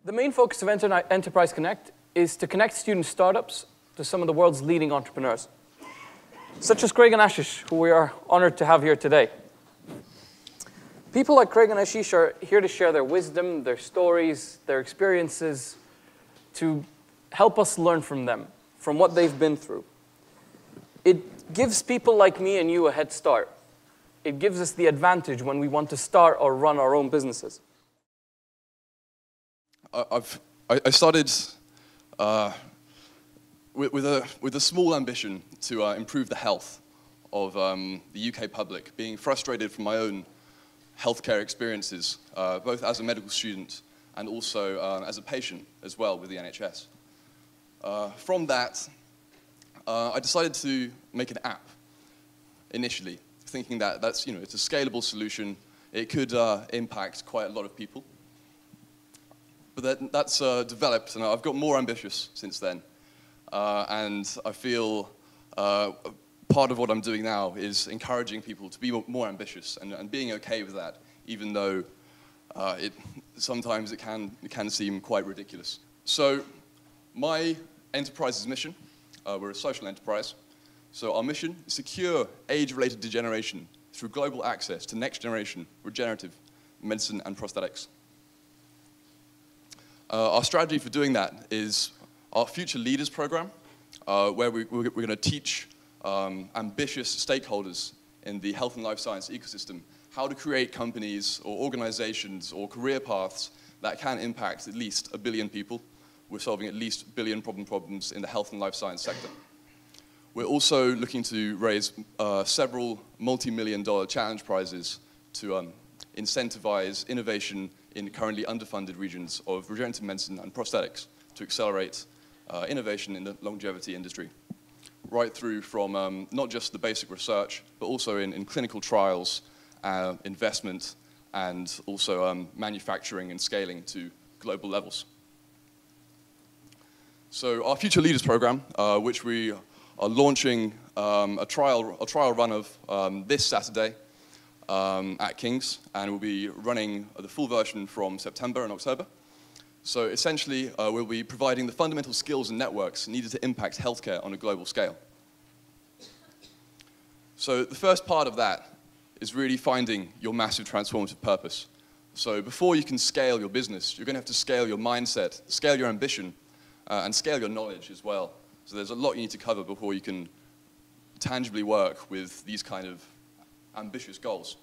The main focus of Enterprise Connect is to connect student startups to some of the world's leading entrepreneurs, such as Craig and Ashish, who we are honored to have here today. People like Craig and Ashish are here to share their wisdom, their stories, their experiences, to help us learn from them, from what they've been through. It gives people like me and you a head start. It gives us the advantage when we want to start or run our own businesses. I started with a small ambition to improve the health of the UK public, being frustrated from my own healthcare experiences, both as a medical student and also as a patient as well with the NHS. From that, I decided to make an app initially, thinking that it's a scalable solution. It could impact quite a lot of people. But that's developed, and I've got more ambitious since then. And I feel part of what I'm doing now is encouraging people to be more ambitious and being okay with that, even though sometimes it can seem quite ridiculous. So my enterprise's mission, we're a social enterprise, so our mission is to cure age-related degeneration through global access to next-generation regenerative medicine and prosthetics. Our strategy for doing that is our Future Leaders program, where we're going to teach ambitious stakeholders in the health and life science ecosystem how to create companies or organizations or career paths that can impact at least 1 billion people. We're solving at least 1 billion problems in the health and life science sector. We're also looking to raise several multi-million-dollar challenge prizes to incentivize innovation in currently underfunded regions of regenerative medicine and prosthetics to accelerate innovation in the longevity industry, right through from not just the basic research, but also in clinical trials, investment, and also manufacturing and scaling to global levels. So our Future Leaders program, which we are launching a trial run of this Saturday, at King's, and we'll be running the full version from September and October. So essentially, we'll be providing the fundamental skills and networks needed to impact healthcare on a global scale. So the first part of that is really finding your massive transformative purpose. So before you can scale your business, you're going to have to scale your mindset, scale your ambition, and scale your knowledge as well. So there's a lot you need to cover before you can tangibly work with these kind of ambitious goals.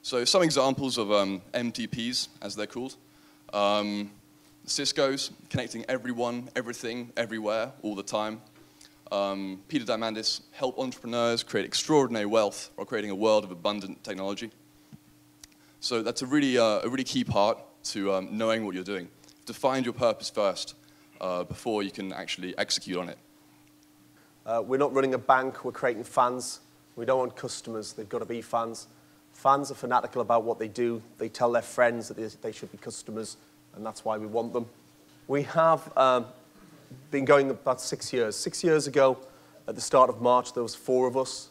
So some examples of MTPs, as they're called. Cisco's, connecting everyone, everything, everywhere, all the time. Peter Diamandis, help entrepreneurs create extraordinary wealth while creating a world of abundant technology. So that's a really key part to knowing what you're doing. To find your purpose first before you can actually execute on it. We're not running a bank, we're creating fans. We don't want customers, they've got to be fans. Fans are fanatical about what they do. They tell their friends that they should be customers, and that's why we want them. We have been going about 6 years. 6 years ago, at the start of March, there was 4 of us.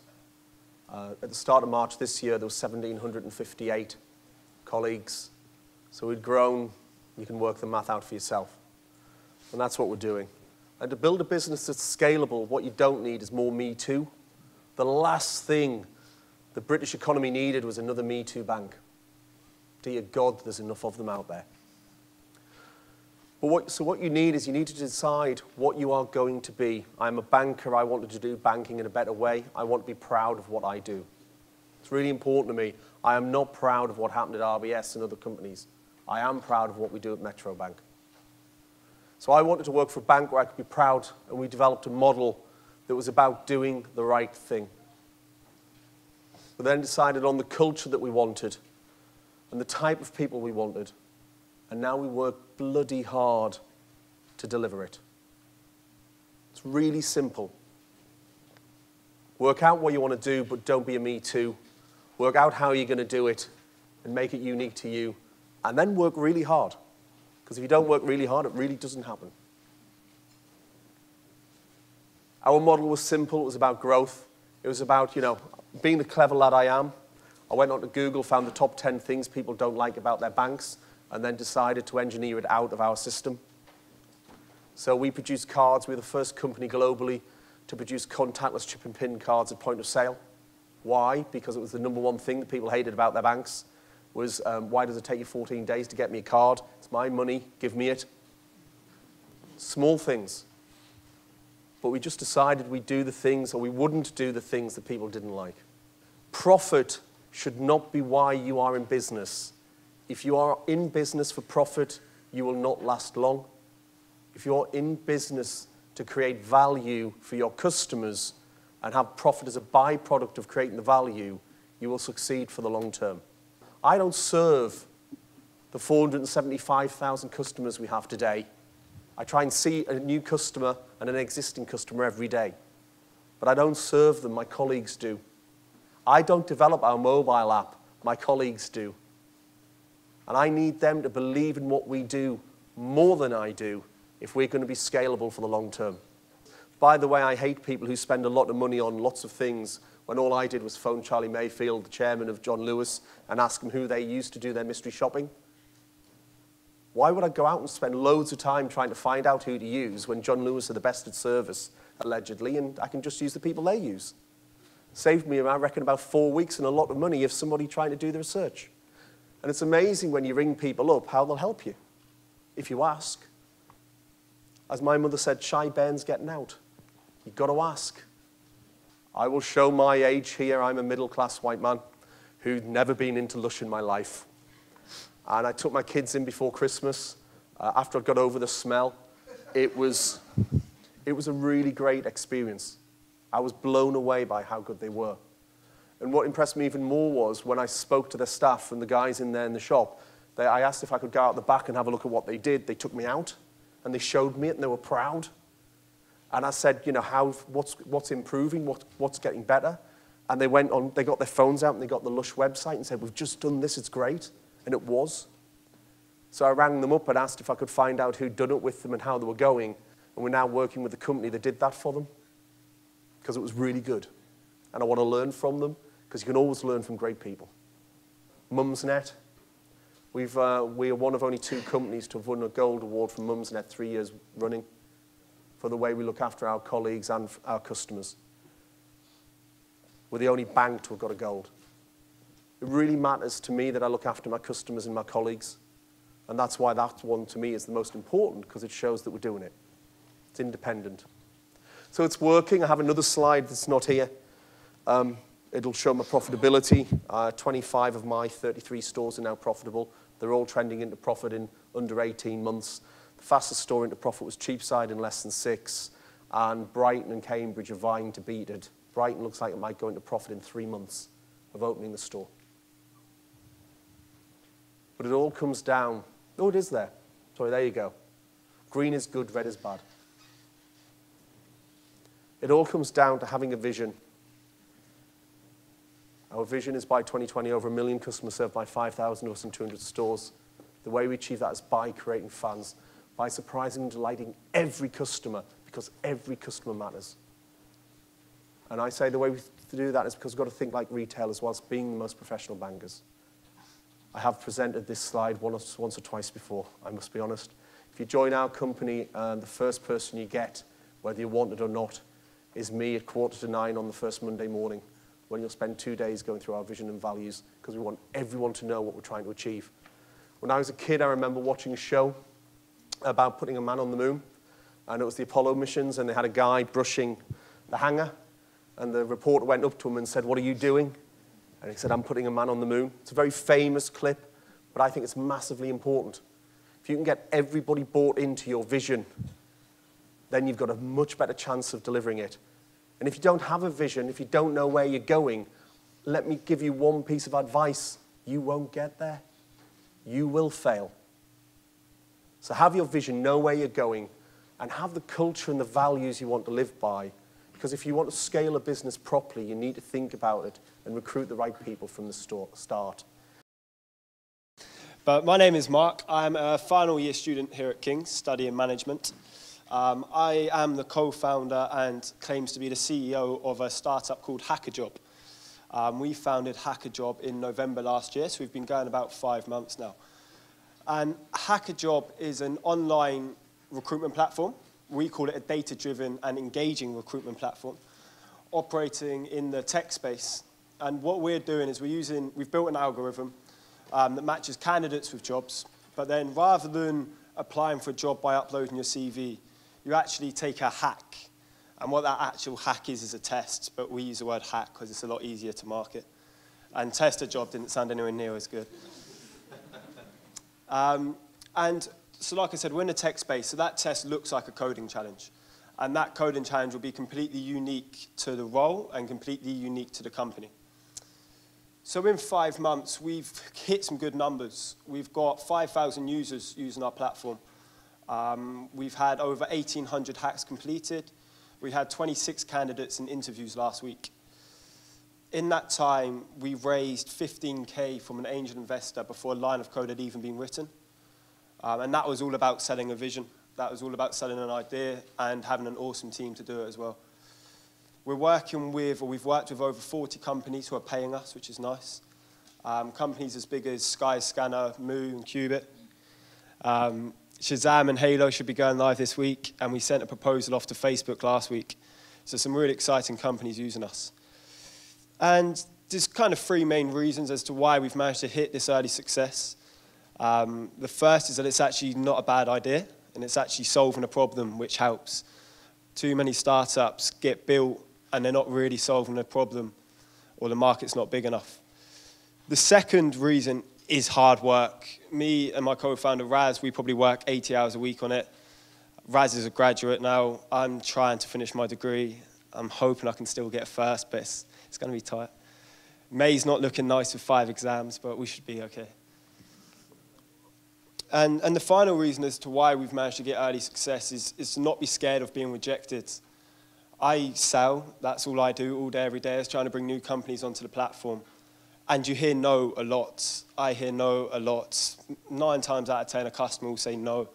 At the start of March this year, there was 1,758 colleagues. So we'd grown. You can work the math out for yourself. And that's what we're doing. And to build a business that's scalable, what you don't need is more Me Too. The last thing the British economy needed was another Me Too bank. Dear God, there's enough of them out there. But so what you need is you need to decide what you are going to be. I'm a banker. I wanted to do banking in a better way. I want to be proud of what I do. It's really important to me. I am not proud of what happened at RBS and other companies. I am proud of what we do at Metro Bank. So I wanted to work for a bank where I could be proud, and we developed a model that was about doing the right thing. We then decided on the culture that we wanted and the type of people we wanted, and now we work bloody hard to deliver it. It's really simple. Work out what you want to do, but don't be a Me Too. Work out how you're going to do it and make it unique to you, and then work really hard. Because if you don't work really hard, it really doesn't happen. Our model was simple. It was about growth. It was about, being the clever lad I am. I went onto Google, found the top 10 things people don't like about their banks, and then decided to engineer it out of our system. So we produce cards. We're the first company globally to produce contactless chip and pin cards at point of sale. Why? Because it was the #1 thing that people hated about their banks was, why does it take you 14 days to get me a card? It's my money, give me it. Small things. But we just decided we'd do the things, or we wouldn't do the things that people didn't like. Profit should not be why you are in business. If you are in business for profit, you will not last long. If you're in business to create value for your customers and have profit as a byproduct of creating the value, you will succeed for the long term. I don't serve the 475,000 customers we have today. I try and see a new customer and an existing customer every day. But I don't serve them, my colleagues do. I don't develop our mobile app, my colleagues do. And I need them to believe in what we do more than I do if we're going to be scalable for the long term. By the way, I hate people who spend a lot of money on lots of things when all I did was phone Charlie Mayfield, the chairman of John Lewis, and ask him who they used to do their mystery shopping. Why would I go out and spend loads of time trying to find out who to use when John Lewis are the best at service, allegedly, and I can just use the people they use? Saved me, I reckon, about 4 weeks and a lot of money of somebody trying to do the research. And it's amazing when you ring people up how they'll help you, if you ask. As my mother said, shy Ben's getting out. You've got to ask. I will show my age here. I'm a middle-class white man who'd never been into Lush in my life. And I took my kids in before Christmas. After I got over the smell, it was a really great experience. I was blown away by how good they were. And what impressed me even more was when I spoke to the staff and the guys in there in the shop, I asked if I could go out the back and have a look at what they did. They took me out, and they showed me it, and they were proud. And I said, you know, what's improving, what's getting better? And they went on, they got their phones out, and they got the Lush website and said, we've just done this, it's great. And it was. So I rang them up and asked if I could find out who'd done it with them and how they were going. And we're now working with the company that did that for them, because it was really good. And I want to learn from them, because you can always learn from great people. Mumsnet. We are one of only 2 companies to have won a gold award from Mumsnet 3 years running for the way we look after our colleagues and our customers. We're the only bank to have got a gold. It really matters to me that I look after my customers and my colleagues. And that's why that one, to me, is the most important, because it shows that we're doing it. It's independent. So it's working. I have another slide that's not here. It'll show my profitability. 25 of my 33 stores are now profitable. They're all trending into profit in under 18 months. The fastest store into profit was Cheapside in less than 6. And Brighton and Cambridge are vying to beat it. Brighton looks like it might go into profit in 3 months of opening the store. But it all comes down. Oh, it is there. Sorry, there you go. Green is good, red is bad. It all comes down to having a vision. Our vision is by 2020 over 1 million customers served by 5,000 of us in 200 stores. The way we achieve that is by creating fans, by surprising and delighting every customer, because every customer matters. And I say the way we do that is because we've got to think like retail as well as being the most professional bankers. I have presented this slide once or twice before, I must be honest. If you join our company, the first person you get, whether you want it or not, is me at 8:45 on the first Monday morning, when you'll spend 2 days going through our vision and values, because we want everyone to know what we're trying to achieve. When I was a kid, I remember watching a show about putting a man on the moon, and it was the Apollo missions, and they had a guy brushing the hanger, and the reporter went up to him and said, "What are you doing?" And he said, "I'm putting a man on the moon." It's a very famous clip, but I think it's massively important. If you can get everybody bought into your vision, then you've got a much better chance of delivering it. And if you don't have a vision, if you don't know where you're going, let me give you one piece of advice. You won't get there. You will fail. So have your vision, know where you're going, and have the culture and the values you want to live by. Because if you want to scale a business properly, you need to think about it and recruit the right people from the start. But my name is Mark. I'm a final year student here at King's, studying management. I am the co-founder and claims to be the CEO of a startup called hackajob. We founded hackajob in November last year, so we've been going about 5 months now. And hackajob is an online recruitment platform. We call it a data-driven and engaging recruitment platform, operating in the tech space. And what we're doing is we've built an algorithm that matches candidates with jobs, but then rather than applying for a job by uploading your CV, you actually take a hack. And what that actual hack is a test, but we use the word hack because it's a lot easier to market. And test a job didn't sound anywhere near as good. And so like I said, we're in the tech space, so that test looks like a coding challenge. And that coding challenge will be completely unique to the role and completely unique to the company. So in 5 months, we've hit some good numbers. We've got 5,000 users using our platform. We've had over 1,800 hacks completed. We had 26 candidates in interviews last week. In that time, we raised 15K from an angel investor before a line of code had even been written. And that was all about selling a vision. That was all about selling an idea and having an awesome team to do it as well. We've worked with over 40 companies who are paying us, which is nice. Companies as big as Skyscanner, Moo, and Qubit. Shazam and Halo should be going live this week, and we sent a proposal off to Facebook last week. So some really exciting companies using us. And there's kind of 3 main reasons as to why we've managed to hit this early success. The first is that it's actually not a bad idea, and it's actually solving a problem, which helps. Too many startups get built, and they're not really solving a problem, or the market's not big enough. The second reason is hard work. Me and my co-founder, Raz, we probably work 80 hours a week on it. Raz is a graduate now. I'm trying to finish my degree. I'm hoping I can still get first, but it's going to be tight. May's not looking nice with 5 exams, but we should be okay. And the final reason as to why we've managed to get early success is to not be scared of being rejected. I sell, that's all I do all day, every day, is trying to bring new companies onto the platform. And you hear no a lot. I hear no a lot. 9 times out of 10, a customer will say no.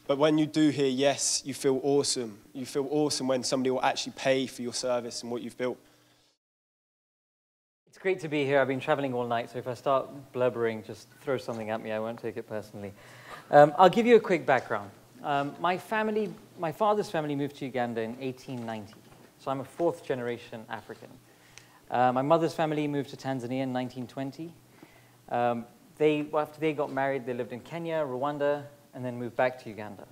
But when you do hear yes, you feel awesome. You feel awesome when somebody will actually pay for your service and what you've built. It's great to be here. I've been traveling all night, so if I start blubbering, just throw something at me. I won't take it personally. I'll give you a quick background. My father's family moved to Uganda in 1890, so I'm a 4th generation African. My mother's family moved to Tanzania in 1920. After they got married, they lived in Kenya, Rwanda, and then moved back to Uganda.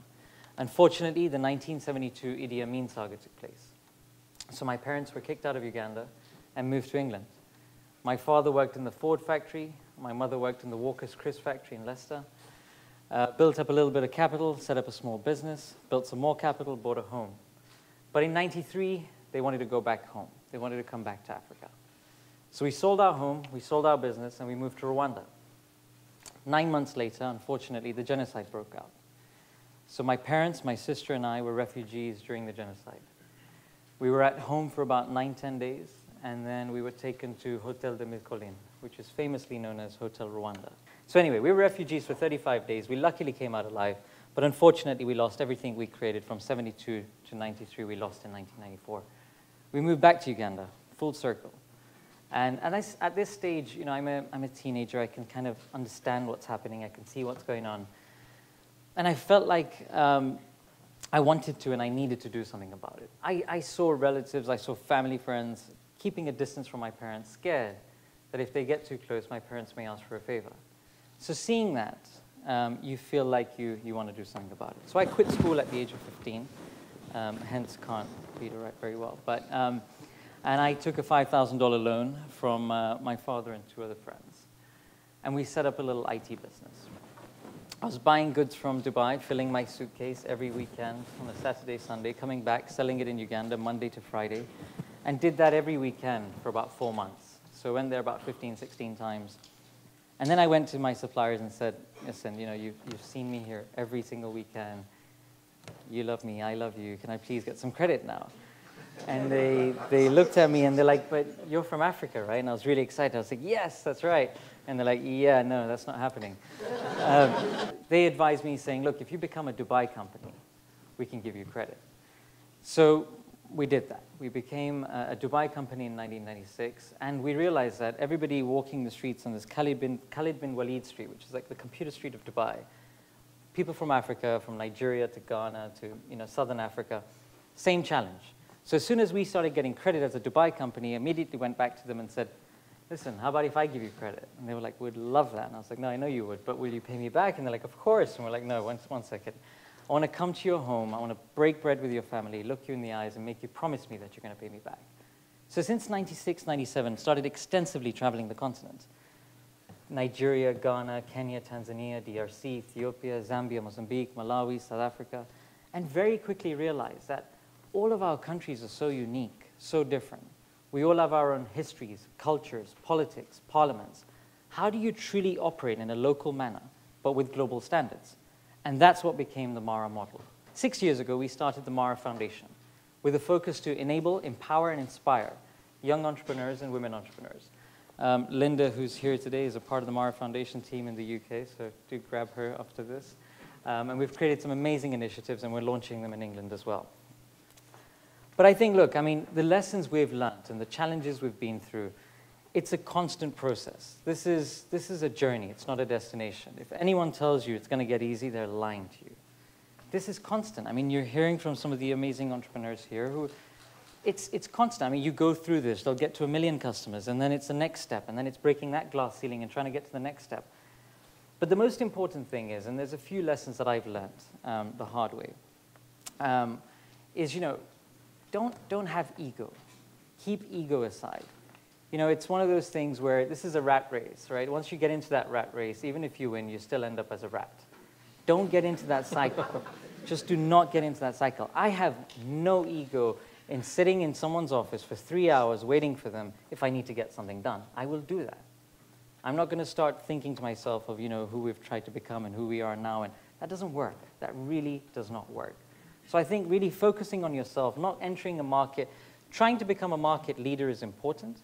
Unfortunately, the 1972 Idi Amin saga took place. So my parents were kicked out of Uganda and moved to England. My father worked in the Ford factory. My mother worked in the Walker's Crisp factory in Leicester. Built up a little bit of capital, set up a small business, built some more capital, bought a home. But in '93, they wanted to go back home. They wanted to come back to Africa. So we sold our home, we sold our business, and we moved to Rwanda. 9 months later, unfortunately, the genocide broke out. So my parents, my sister, and I were refugees during the genocide. We were at home for about 9-10 days, and then we were taken to Hotel de Milcolin, which is famously known as Hotel Rwanda. So anyway, we were refugees for 35 days. We luckily came out alive, but unfortunately, we lost everything we created from '72 to '93. We lost in 1994. We moved back to Uganda, full circle. And at this stage, you know, I'm a teenager. I can kind of understand what's happening. I can see what's going on. And I felt like I wanted to and I needed to do something about it. I saw relatives, I saw family friends keeping a distance from my parents, scared that if they get too close, my parents may ask for a favor. So seeing that, you feel like you want to do something about it. So I quit school at the age of 15, hence can't read or write very well. But, and I took a $5,000 loan from my father and 2 other friends. And we set up a little IT business. I was buying goods from Dubai, filling my suitcase every weekend on a Saturday, Sunday, coming back, selling it in Uganda Monday to Friday, and did that every weekend for about 4 months. So I went there about 15, 16 times. And then I went to my suppliers and said, listen, you know, you've seen me here every single weekend. You love me, I love you. Can I please get some credit now? And they looked at me and they're like, but you're from Africa, right? And I was really excited. I was like, yes, that's right. And they're like, yeah, no, that's not happening. They advised me saying, look, if you become a Dubai company, we can give you credit. So we did that. We became a Dubai company in 1996, and we realized that everybody walking the streets on this Khalid bin Walid Street, which is like the computer street of Dubai, people from Africa, from Nigeria to Ghana to Southern Africa, same challenge. So as soon as we started getting credit as a Dubai company, I immediately went back to them and said, listen, how about if I give you credit? And they were like, we'd love that. And I was like, no, I know you would, but will you pay me back? And they're like, of course. And we're like, no, one second. I want to come to your home. I want to break bread with your family, look you in the eyes, and make you promise me that you're going to pay me back. So since 96, 97, started extensively traveling the continent. Nigeria, Ghana, Kenya, Tanzania, DRC, Ethiopia, Zambia, Mozambique, Malawi, South Africa, and very quickly realized that all of our countries are so unique, so different. We all have our own histories, cultures, politics, parliaments. How do you truly operate in a local manner, but with global standards? And that's what became the Mara model. 6 years ago, we started the Mara Foundation with a focus to enable, empower, and inspire young entrepreneurs and women entrepreneurs. Linda, who's here today, is a part of the Mara Foundation team in the UK, so do grab her after this. And we've created some amazing initiatives, and we're launching them in England as well. But I think, look, I mean, the lessons we've learned and the challenges we've been through, it's a constant process. This is a journey. It's not a destination. If anyone tells you it's going to get easy, they're lying to you. This is constant. I mean, you're hearing from some of the amazing entrepreneurs here who, it's constant. I mean, you go through this. They'll get to 1 million customers, and then it's the next step, and then it's breaking that glass ceiling and trying to get to the next step. But the most important thing is, and there's a few lessons that I've learned the hard way, is, don't have ego. Keep ego aside. It's one of those things where this is a rat race, right? Once you get into that rat race, even if you win, you still end up as a rat. Don't get into that cycle. Just do not get into that cycle. I have no ego in sitting in someone's office for 3 hours waiting for them if I need to get something done. I will do that. I'm not going to start thinking to myself of, who we've tried to become and who we are now, and that doesn't work. That really does not work. So I think really focusing on yourself, not entering a market, trying to become a market leader is important,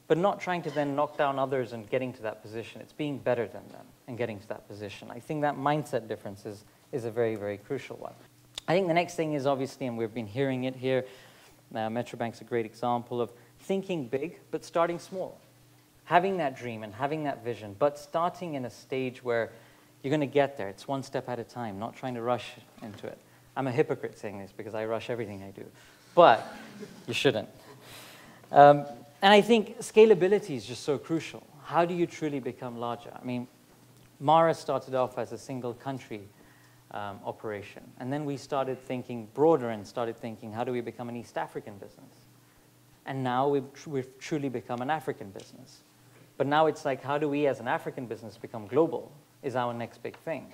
but not trying to then knock down others and getting to that position. It's being better than them and getting to that position. I think that mindset difference is a very, very crucial one. I think the next thing is obviously, and we've been hearing it here, Metrobank's a great example of thinking big, but starting small. Having that dream and having that vision, but starting in a stage where you're going to get there. It's one step at a time, not trying to rush into it. I'm a hypocrite saying this because I rush everything I do, but you shouldn't. And I think scalability is just so crucial. How do you truly become larger? I mean, Mara started off as a single country operation, and then we started thinking broader and started thinking, how do we become an East African business? And now we've truly become an African business. But now it's like, how do we as an African business become global is our next big thing.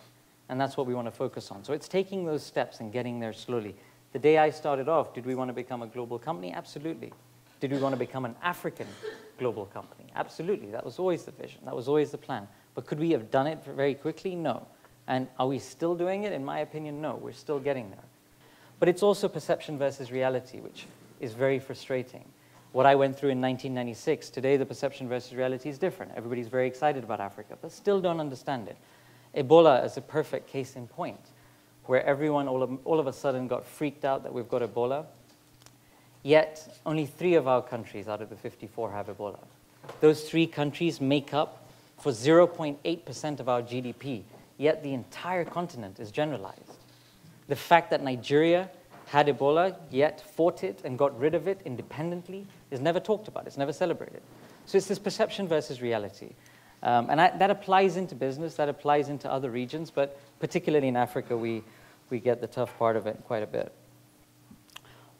And that's what we want to focus on. So it's taking those steps and getting there slowly. The day I started off, did we want to become a global company? Absolutely. Did we want to become an African global company? Absolutely. That was always the vision. That was always the plan. But could we have done it very quickly? No. And are we still doing it? In my opinion, no. We're still getting there. But it's also perception versus reality, which is very frustrating. What I went through in 1996, today the perception versus reality is different. Everybody's very excited about Africa, but still don't understand it. Ebola is a perfect case in point, where everyone all of a sudden got freaked out that we've got Ebola, yet only 3 of our countries out of the 54 have Ebola. Those 3 countries make up for 0.8% of our GDP, yet the entire continent is generalized. The fact that Nigeria had Ebola, yet fought it and got rid of it independently is never talked about, it's never celebrated. So it's this perception versus reality. And that applies into business, that applies into other regions, but particularly in Africa, we get the tough part of it quite a bit.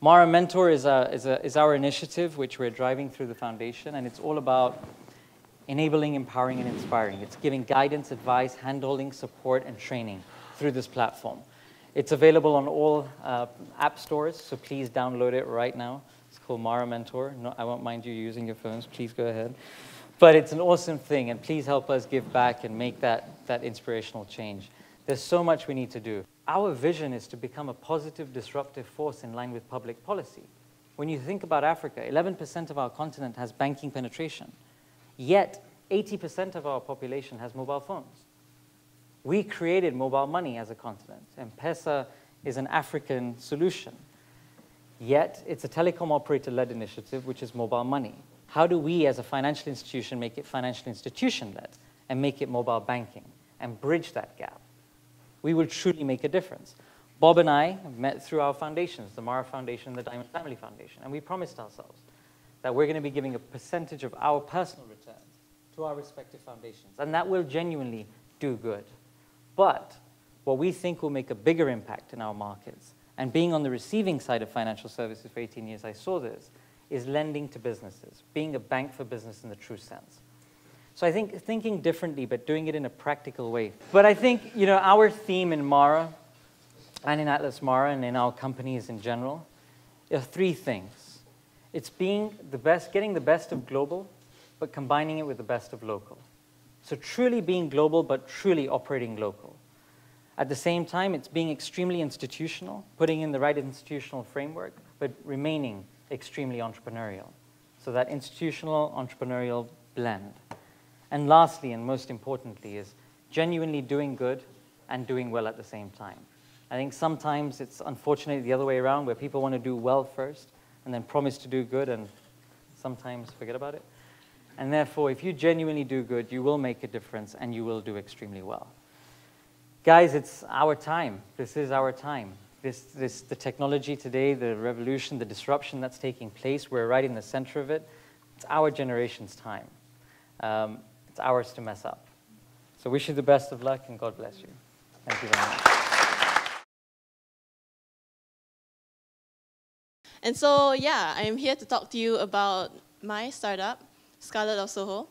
Mara Mentor is our initiative, which we're driving through the foundation, and it's all about enabling, empowering, and inspiring. It's giving guidance, advice, hand-holding, support, and training through this platform. It's available on all app stores, so please download it right now. It's called Mara Mentor. No, I won't mind you using your phones. Please go ahead. But it's an awesome thing, and please help us give back and make that inspirational change. There's so much we need to do. Our vision is to become a positive, disruptive force in line with public policy. When you think about Africa, 11% of our continent has banking penetration, yet 80% of our population has mobile phones. We created mobile money as a continent. M-Pesa is an African solution. Yet, it's a telecom operator-led initiative, which is mobile money. How do we, as a financial institution, make it financial institution-led and make it mobile banking and bridge that gap? We will truly make a difference. Bob and I have met through our foundations, the Mara Foundation and the Diamond Family Foundation, and we promised ourselves that we're going to be giving a percentage of our personal returns to our respective foundations, and that will genuinely do good. But what we think will make a bigger impact in our markets, and being on the receiving side of financial services for 18 years, I saw this, is lending to businesses, being a bank for business in the true sense. So I think thinking differently, but doing it in a practical way. But I think, our theme in Mara, and in Atlas Mara, and in our companies in general, are three things. It's being the best, getting the best of global, but combining it with the best of local. So truly being global, but truly operating local. At the same time, it's being extremely institutional, putting in the right institutional framework, but remaining extremely entrepreneurial. So that institutional, entrepreneurial blend. And lastly, and most importantly, is genuinely doing good and doing well at the same time. I think sometimes it's unfortunately the other way around, where people want to do well first and then promise to do good and sometimes forget about it. And therefore, if you genuinely do good, you will make a difference and you will do extremely well. Guys, it's our time. This is our time. The technology today, the revolution, the disruption that's taking place, we're right in the center of it. It's our generation's time. It's ours to mess up. So wish you the best of luck and God bless you. Thank you very much. And so, yeah, I'm here to talk to you about my startup, Scarlett of SOHO.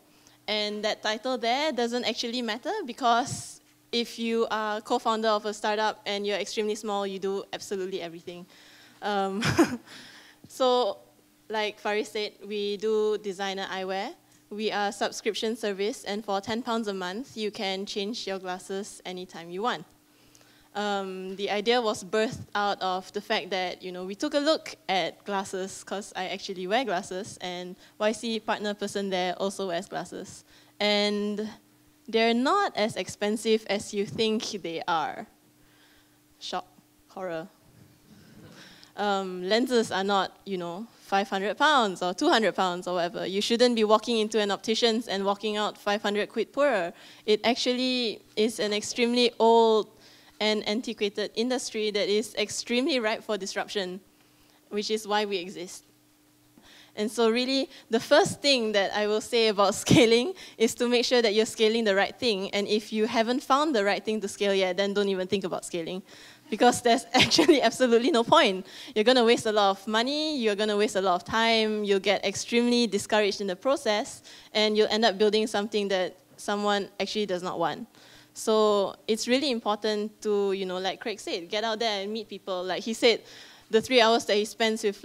And that title there doesn't actually matter, because if you are co-founder of a startup and you're extremely small, you do absolutely everything. So, like Faris said, we do designer eyewear. We are a subscription service, and for £10 a month, you can change your glasses anytime you want. The idea was birthed out of the fact that, we took a look at glasses, because I actually wear glasses, and YC partner person there also wears glasses. And they're not as expensive as you think they are. Shock, horror. Lenses are not, £500 or £200 or whatever. You shouldn't be walking into an optician's and walking out 500 quid poorer. It actually is an extremely old and antiquated industry that is extremely ripe for disruption, which is why we exist. And so really, the first thing that I will say about scaling is to make sure that you're scaling the right thing. And if you haven't found the right thing to scale yet, then don't even think about scaling, because there's actually absolutely no point. You're going to waste a lot of money, you're going to waste a lot of time, you'll get extremely discouraged in the process, and you'll end up building something that someone actually does not want. So it's really important to, like Craig said, get out there and meet people. Like he said, the 3 hours that he spends with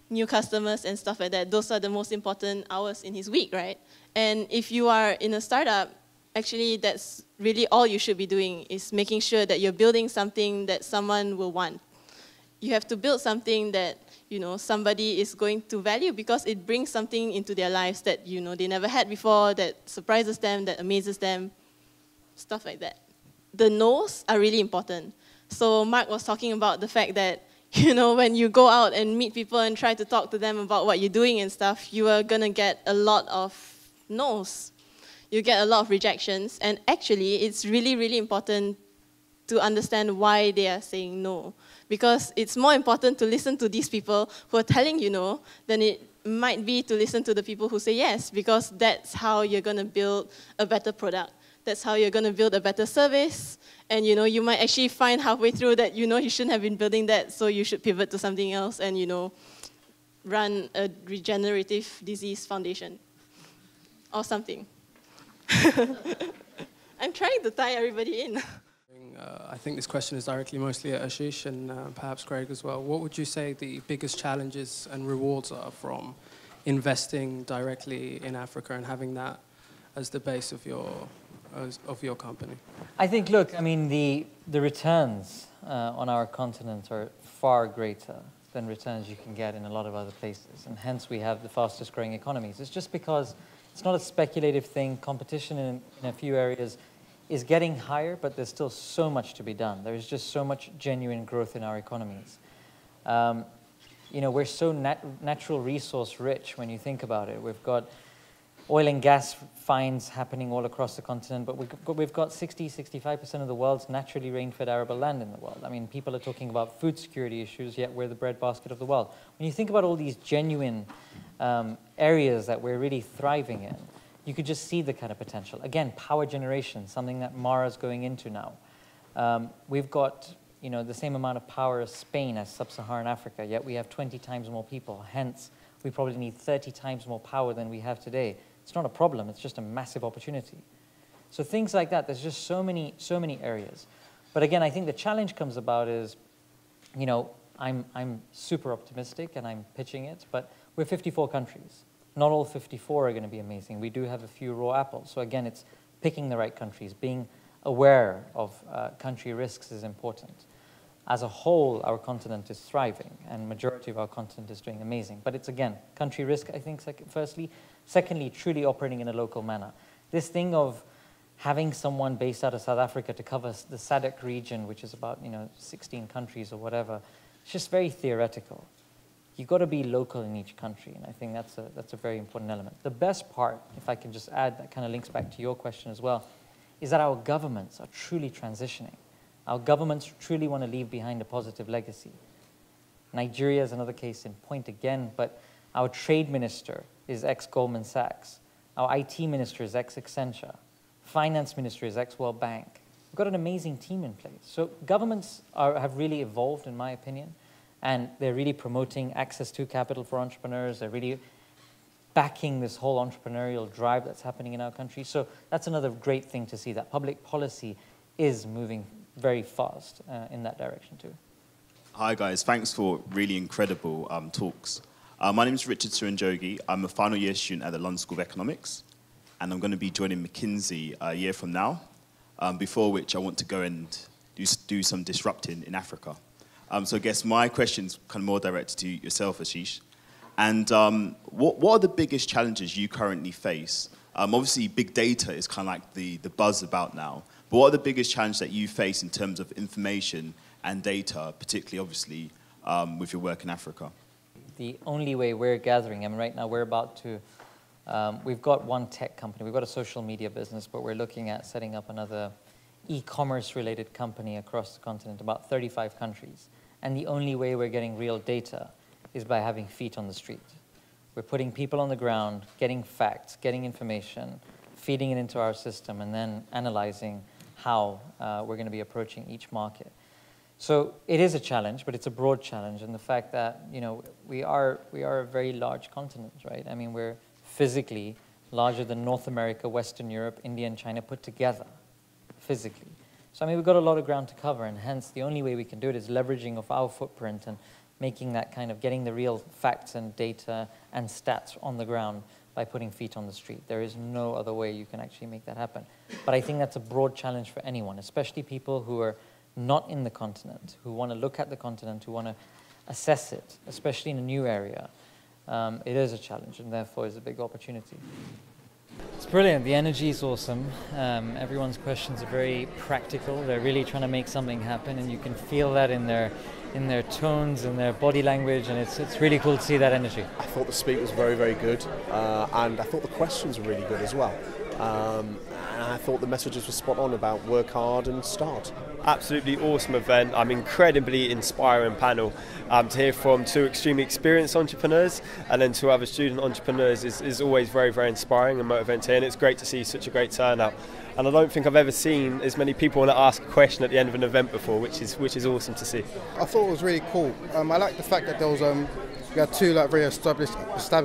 new customers and stuff like that, those are the most important hours in his week, right? And if you are in a startup, actually that's really all you should be doing, is making sure that you're building something that someone will want. You have to build something that, somebody is going to value, because it brings something into their lives that, they never had before, that surprises them, that amazes them, stuff like that. The no's are really important. So Mark was talking about the fact that, when you go out and meet people and try to talk to them about what you're doing and stuff, you are going to get a lot of no's. You get a lot of rejections. And actually, it's really, really important to understand why they are saying no. Because it's more important to listen to these people who are telling you no than it might be to listen to the people who say yes, because that's how you're going to build a better product. That's how you're going to build a better service. And, you might actually find halfway through that, you shouldn't have been building that, so you should pivot to something else and, run a regenerative disease foundation or something. I'm trying to tie everybody in. I think this question is directly mostly at Ashish and perhaps Craig as well. What would you say the biggest challenges and rewards are from investing directly in Africa and having that as the base of your company? I think, look, the returns on our continent are far greater than returns you can get in a lot of other places, and hence we have the fastest growing economies. It's just because it's not a speculative thing. Competition in a few areas is getting higher, but there's still so much to be done. There is just so much genuine growth in our economies. you know, we're so natural resource rich when you think about it. We've got oil and gas finds happening all across the continent, but we've got 60-65% of the world's naturally rain-fed arable land in the world. I mean, people are talking about food security issues, yet we're the breadbasket of the world. When you think about all these genuine areas that we're really thriving in, you could just see the kind of potential. Again, power generation, something that Mara's going into now. We've got, you know, the same amount of power as Spain, as sub-Saharan Africa, yet we have 20 times more people. Hence, we probably need 30 times more power than we have today. It's not a problem, it's just a massive opportunity. So things like that, there's just so many areas. But again, I think the challenge comes about is, you know, I'm super optimistic and I'm pitching it, but we're 54 countries. Not all 54 are going to be amazing. We do have a few raw apples. So again, it's picking the right countries. Being aware of country risks is important. As a whole, our continent is thriving, and majority of our continent is doing amazing. But it's, again, country risk, I think, firstly. Secondly, truly operating in a local manner. This thing of having someone based out of South Africa to cover the SADC region, which is about, you know, 16 countries or whatever, it's just very theoretical. You've got to be local in each country, and I think that's a very important element. The best part, if I can just add, that kind of links back to your question as well, is that our governments are truly transitioning. Our governments truly want to leave behind a positive legacy. Nigeria is another case in point again, but our trade minister is ex-Goldman Sachs. Our IT minister is ex-Accenture. Finance minister is ex-World Bank. We've got an amazing team in place. So governments have really evolved, in my opinion, and they're really promoting access to capital for entrepreneurs. They're really backing this whole entrepreneurial drive that's happening in our country. So that's another great thing to see, that public policy is moving very fast in that direction too. Hi guys, thanks for really incredible talks. My name is Richard Suranjogi. I'm a final year student at the London School of Economics, and I'm going to be joining McKinsey a year from now, before which I want to go and do some disrupting in Africa. So I guess my question's kind of more directed to yourself, Ashish. And what are the biggest challenges you currently face? Obviously, big data is kind of like the buzz about now. But what are the biggest challenges that you face in terms of information and data, particularly, obviously, with your work in Africa? The only way we're gathering, I mean, right now we're about to, we've got one tech company, we've got a social media business, but we're looking at setting up another e-commerce related company across the continent, about 35 countries. And the only way we're getting real data is by having feet on the street. We're putting people on the ground, getting facts, getting information, feeding it into our system, and then analyzing how we're going to be approaching each market. So it is a challenge, but it's a broad challenge, and the fact that, you know, we are a very large continent, right? I mean, we're physically larger than North America, Western Europe, India, and China put together, physically. So I mean, we've got a lot of ground to cover, and hence the only way we can do it is leveraging of our footprint and making that kind of, getting the real facts and data and stats on the ground by putting feet on the street. There is no other way you can actually make that happen. But I think that's a broad challenge for anyone, especially people who are not in the continent, who want to look at the continent, who want to assess it, especially in a new area. It is a challenge, and therefore is a big opportunity. It's brilliant. The energy is awesome. Everyone's questions are very practical. They're really trying to make something happen, and you can feel that in their tones and their body language, and it's really cool to see that energy. I thought the speak was very, very good, and I thought the questions were really good as well. And I thought the messages were spot on about work hard and start. Absolutely awesome event. Incredibly inspiring panel to hear from two extremely experienced entrepreneurs and then two other student entrepreneurs is always very, very inspiring and motivating to hear, and it's great to see such a great turnout. And I don't think I've ever seen as many people want to ask a question at the end of an event before, which is awesome to see. I thought it was really cool. I like the fact that there was we had two like very established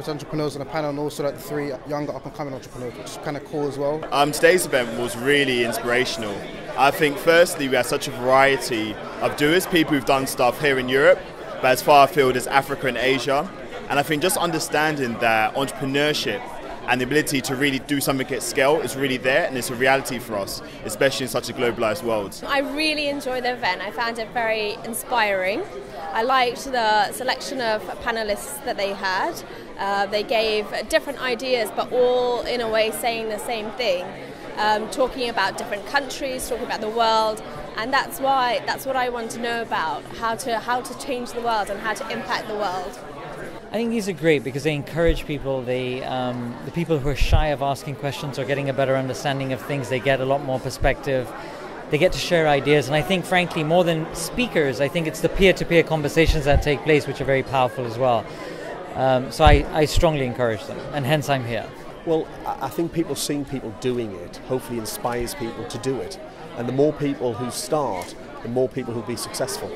entrepreneurs on the panel, and also like the three younger up and coming entrepreneurs, which is kind of cool as well. Today's event was really inspirational. I think firstly we had such a variety of doers, people who've done stuff here in Europe, but as far afield as Africa and Asia. And I think just understanding that entrepreneurship and the ability to really do something at scale is really there, and it's a reality for us, especially in such a globalized world. I really enjoyed the event. I found it very inspiring. I liked the selection of panelists that they had. They gave different ideas, but all in a way saying the same thing, talking about different countries, talking about the world, And that's what I want to know about, how to change the world and how to impact the world. I think these are great because they encourage people. The people who are shy of asking questions are getting a better understanding of things. They get a lot more perspective. They get to share ideas. And I think, frankly, more than speakers, I think it's the peer-to-peer conversations that take place which are very powerful as well. So I strongly encourage them, and hence I'm here. Well, I think people seeing people doing it hopefully inspires people to do it. And the more people who start, the more people who'll be successful.